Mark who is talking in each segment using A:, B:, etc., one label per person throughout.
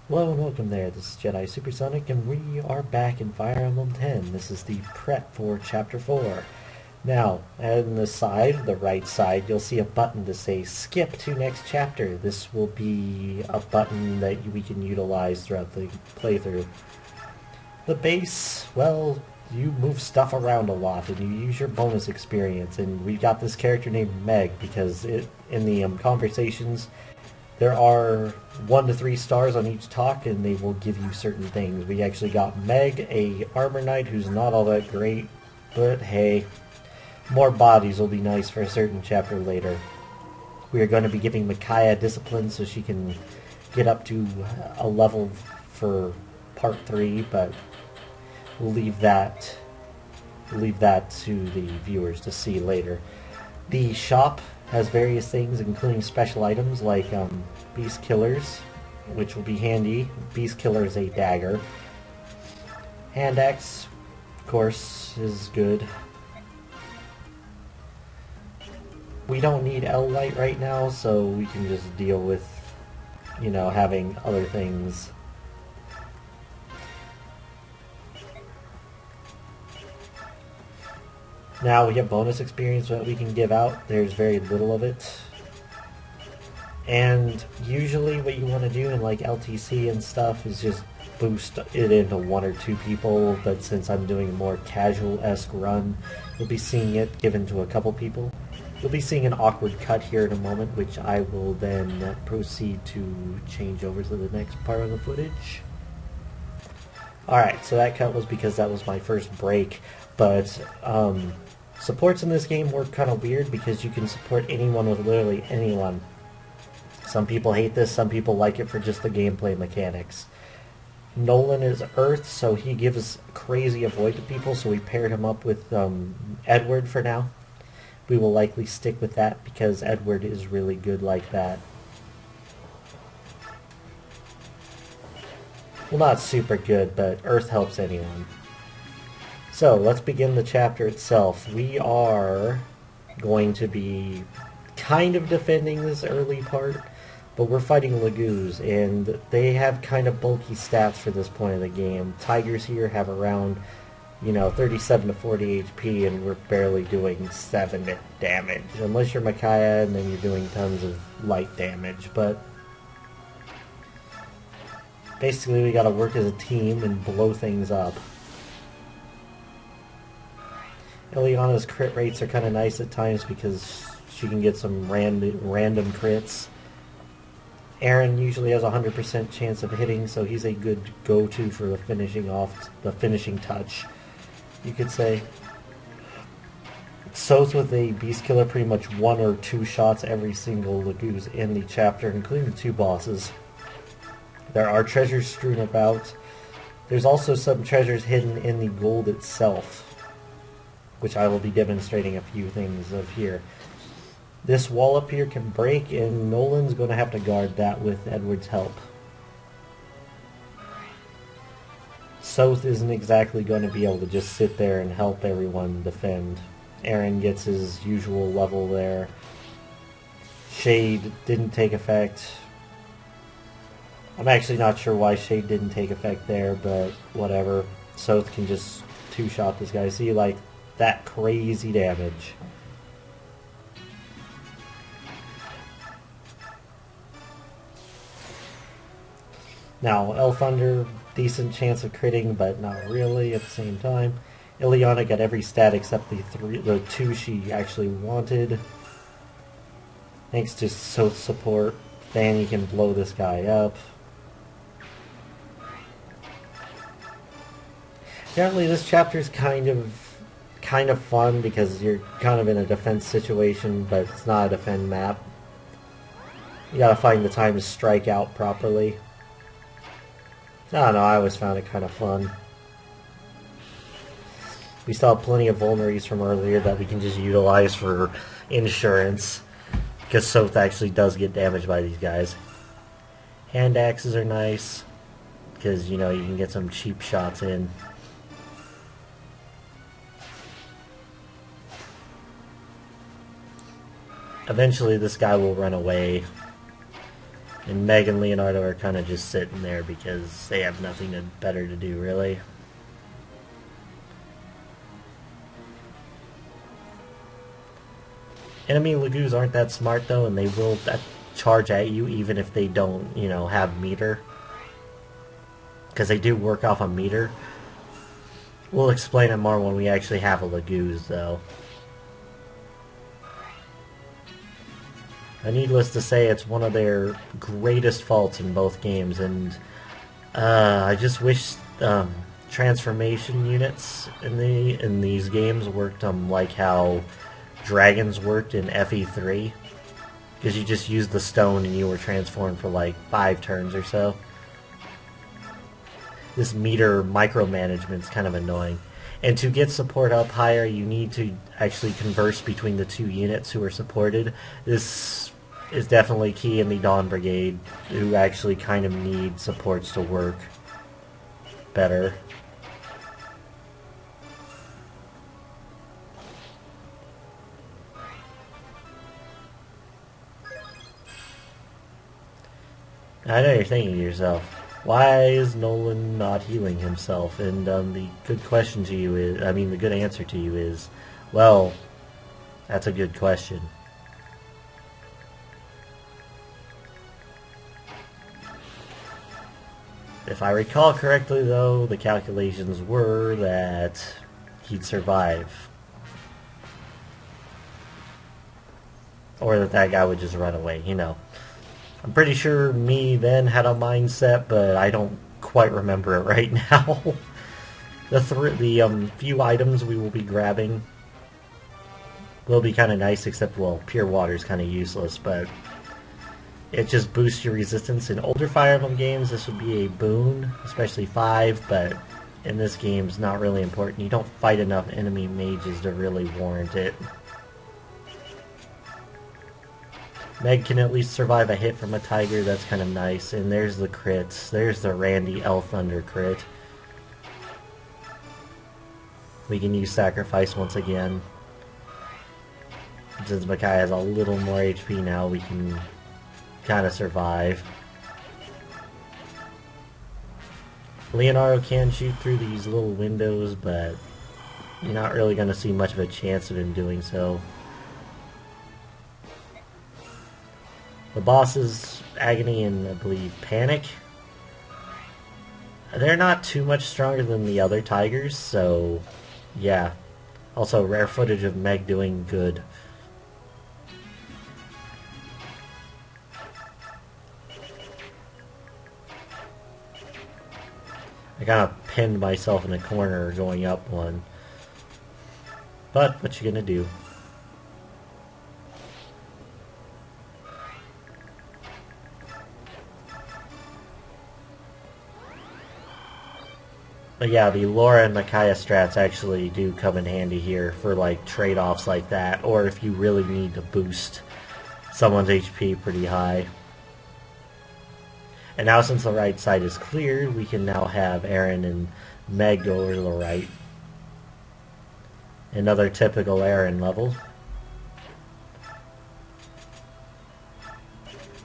A: Hello and welcome there, this is Jedi Supersonic, and we are back in Fire Emblem 10. This is the prep for Chapter 4. Now, on the side, the right side, you'll see a button to say skip to next chapter. This will be a button that we can utilize throughout the playthrough. The base, well, you move stuff around a lot and you use your bonus experience, and we got this character named Meg because in the conversations there are 1 to 3 stars on each talk, and they will give you certain things. We actually got Meg, a armor knight who's not all that great, but hey, more bodies will be nice for a certain chapter later. We are going to be giving Micaiah discipline so she can get up to a level for part 3, but we'll leave that to the viewers to see later. The shop has various things, including special items like beast killers, which will be handy. Beast killer is a dagger. Hand axe, of course, is good. We don't need L light right now, so we can just deal with, having other things. Now we have bonus experience that we can give out. There's very little of it. And usually what you want to do in like LTC and stuff is just boost it into 1 or 2 people, but since I'm doing a more casual-esque run, you'll be seeing it given to a couple people. You'll be seeing an awkward cut here in a moment, which I will then proceed to change over to the next part of the footage. Alright, so that cut was because that was my first break, but supports in this game work kind of weird because you can support anyone with literally anyone. Some people hate this, some people like it for just the gameplay mechanics. Nolan is Earth, so he gives crazy avoid to people, so we paired him up with Edward for now. We will likely stick with that because Edward is really good like that. Well, not super good, but Earth helps anyone. So, let's begin the chapter itself. We are going to be kind of defending this early part, but we're fighting laguz, and they have kind of bulky stats for this point of the game. Tigers here have around, 37 to 40 HP, and we're barely doing 7 damage. Unless you're Micaiah, and then you're doing tons of light damage, but basically we gotta work as a team and blow things up. Ileana's crit rates are kind of nice at times because she can get some random crits. Aaron usually has a 100% chance of hitting, so he's a good go-to for the finishing touch, you could say. Sothe with a beast killer, pretty much 1 or 2 shots every single laguz in the chapter, including the 2 bosses. There are treasures strewn about. There's also some treasures hidden in the gold itself, which I will be demonstrating a few things of here. This wall up here can break, and Nolan's going to have to guard that with Edward's help. Sothe isn't exactly going to be able to just sit there and help everyone defend. Aaron gets his usual level there. Shade didn't take effect. I'm actually not sure why Shade didn't take effect there, but whatever. Sothe can just 2-shot this guy. See, like, that crazy damage. Now, Elthunder, decent chance of critting, but not really at the same time. Ileana got every stat except the 2 she actually wanted. Thanks to Sothe's support, Fanny can blow this guy up. Apparently this chapter is kind of fun because you're kind of in a defense situation, but it's not a defend map. You gotta find the time to strike out properly. I don't know, I always found it kind of fun. We still have plenty of vulneraries from earlier that we can just utilize for insurance, because Sothe actually does get damaged by these guys. Hand axes are nice, because, you can get some cheap shots in. Eventually this guy will run away. And Meg and Leonardo are kind of just sitting there because they have nothing better to do, really. Enemy laguz aren't that smart, though, and they will charge at you even if they don't, you know, have meter. Because they do work off a meter. We'll explain it more when we actually have a laguz, though. Needless to say, it's one of their greatest faults in both games, and I just wish transformation units in these games worked like how dragons worked in FE3, because you just used the stone and you were transformed for like 5 turns or so. This meter micromanagement is kind of annoying. And to get support up higher, you need to actually converse between the 2 units who are supported. This is definitely key in the Dawn Brigade, who actually kind of need supports to work better. I know you're thinking to yourself, why is Nolan not healing himself? And the good question to you is, the good answer to you is, well, that's a good question. If I recall correctly, though, the calculations were that he'd survive. Or that guy would just run away, you know. I'm pretty sure me then had a mindset, but I don't quite remember it right now. The few items we will be grabbing will be kind of nice, except, well, pure water is kind of useless, but it just boosts your resistance. In older Fire Emblem games, this would be a boon, especially 5, but in this game, it's not really important. You don't fight enough enemy mages to really warrant it. Meg can at least survive a hit from a tiger, that's kind of nice. And there's the crits. There's the Randy L Thunder crit. We can use Sacrifice once again. Since Makai has a little more HP now, we can kind of survive. Leonardo can shoot through these little windows, but you're not really going to see much of a chance of him doing so. The bosses, Agony and I believe Panic, they're not too much stronger than the other tigers, so yeah. Also, rare footage of Meg doing good. I kind of pinned myself in a corner going up one. But, what you gonna do? But yeah, the Laura and Micaiah strats actually do come in handy here for like trade-offs like that, or if you really need to boost someone's HP pretty high. And now since the right side is clear, we can now have Aaron and Meg go over to the right. Another typical Aaron level.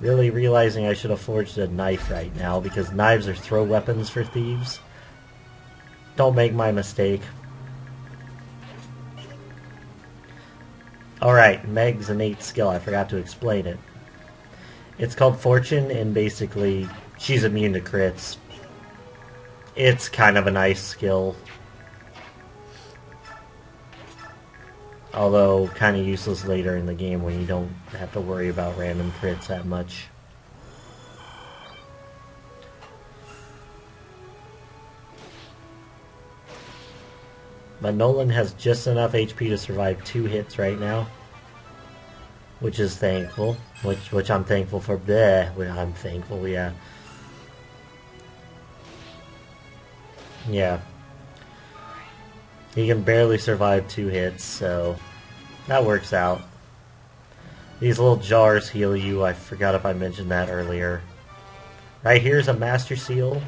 A: Really realizing I should have forged a knife right now, because knives are throw weapons for thieves. Don't make my mistake. Alright, Meg's innate skill, I forgot to explain it. It's called Fortune, and basically, she's immune to crits. It's kind of a nice skill. Although, kind of useless later in the game when you don't have to worry about random crits that much. But Nolan has just enough HP to survive 2 hits right now. Which is thankful. Which I'm thankful for. I'm thankful, yeah. Yeah. He can barely survive 2 hits, so that works out. These little jars heal you. I forgot if I mentioned that earlier. Right here's a Master Seal.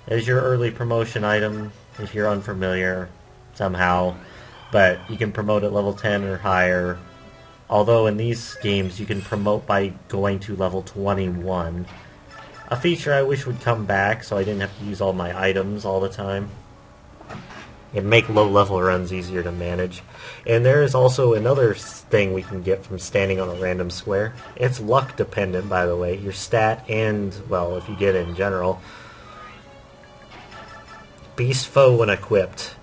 A: There's your early promotion item if you're unfamiliar somehow. But you can promote at level 10 or higher. Although in these games you can promote by going to level 21. A feature I wish would come back so I didn't have to use all my items all the time. It'd make low-level runs easier to manage. And there is also another thing we can get from standing on a random square. It's luck dependent, by the way. Your stat and, well, if you get it in general. Beast foe when equipped.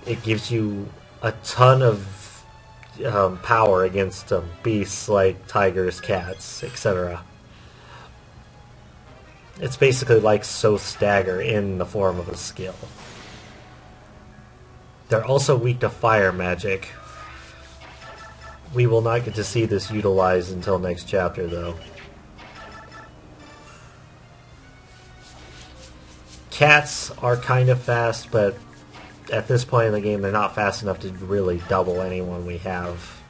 A: It gives you a ton of power against beasts like tigers, cats, etc. It's basically like Sothe's dagger in the form of a skill. They're also weak to fire magic. We will not get to see this utilized until next chapter, though. Cats are kind of fast, but at this point in the game, they're not fast enough to really double anyone we have.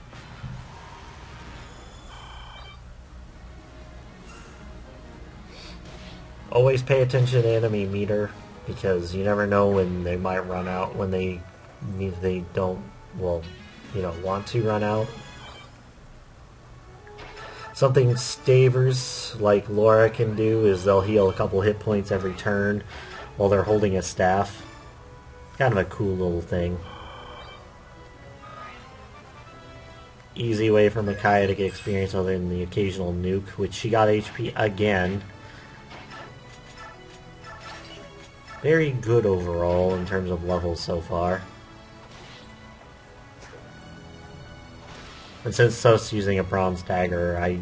A: Always pay attention to enemy meter, because you never know when they might run out, when they don't, well, want to run out. Something stavers like Laura can do is they'll heal a couple hit points every turn while they're holding a staff. Kind of a cool little thing. Easy way for Micaiah to get experience other than the occasional nuke, which she got HP again. Very good overall in terms of levels so far. And since Sothe's using a bronze dagger, I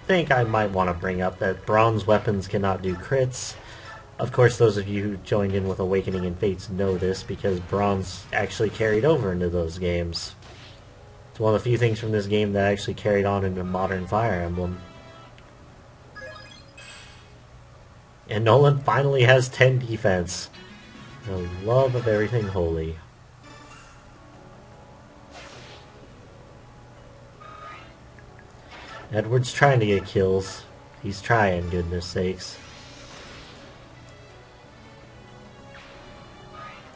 A: think I might want to bring up that bronze weapons cannot do crits. Of course, those of you who joined in with Awakening and Fates know this, because bronze actually carried over into those games. It's one of the few things from this game that actually carried on into modern Fire Emblem. And Nolan finally has 10 defense. The love of everything holy. Edward's trying to get kills. He's trying, goodness sakes.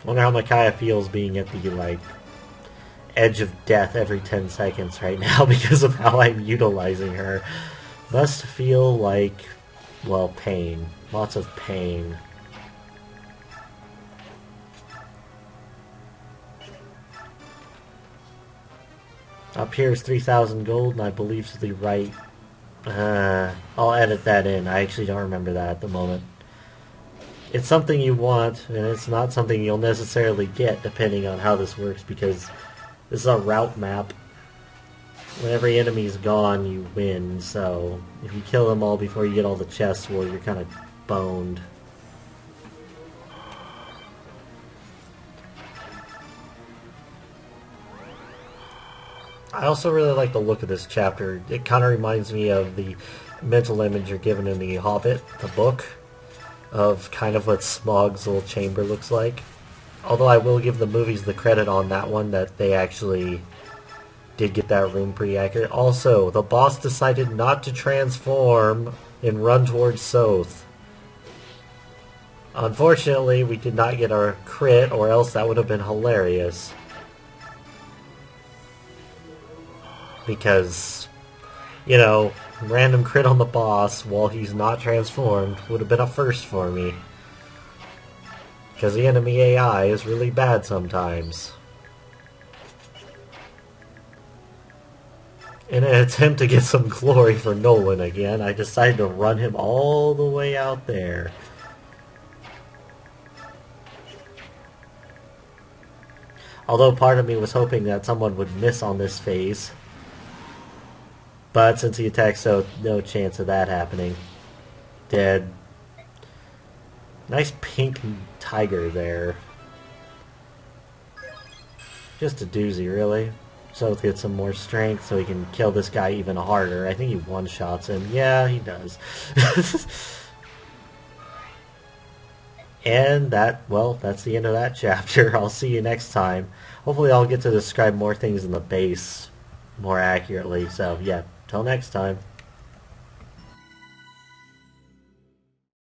A: I wonder how Micaiah feels being at the, edge of death every 10 seconds right now because of how I'm utilizing her. Must feel like, well, pain. Lots of pain. Up here is 3,000 gold, and I believe to the right. I'll edit that in. I actually don't remember that at the moment. It's something you want, and it's not something you'll necessarily get depending on how this works, because this is a route map. When every enemy's gone, you win, so if you kill them all before you get all the chests, well, you're kind of boned. I also really like the look of this chapter. It kind of reminds me of the mental image you're given in The Hobbit, the book, of kind of what Smaug's little chamber looks like. Although I will give the movies the credit on that one, that they actually did get that room pretty accurate. Also, the boss decided not to transform and run towards Sothe. Unfortunately, we did not get our crit, or else that would have been hilarious. Because, random crit on the boss while he's not transformed would have been a first for me. Because the enemy AI is really bad sometimes. In an attempt to get some glory for Nolan again, I decided to run him all the way out there. Although part of me was hoping that someone would miss on this phase. But since he attacked Sothe, no chance of that happening. Dead. Nice pink tiger there. Just a doozy, really. Sothe gets some more strength so he can kill this guy even harder. I think he one-shots him. Yeah, he does. And that's the end of that chapter. I'll see you next time. Hopefully I'll get to describe more things in the base more accurately. So, yeah, till next time.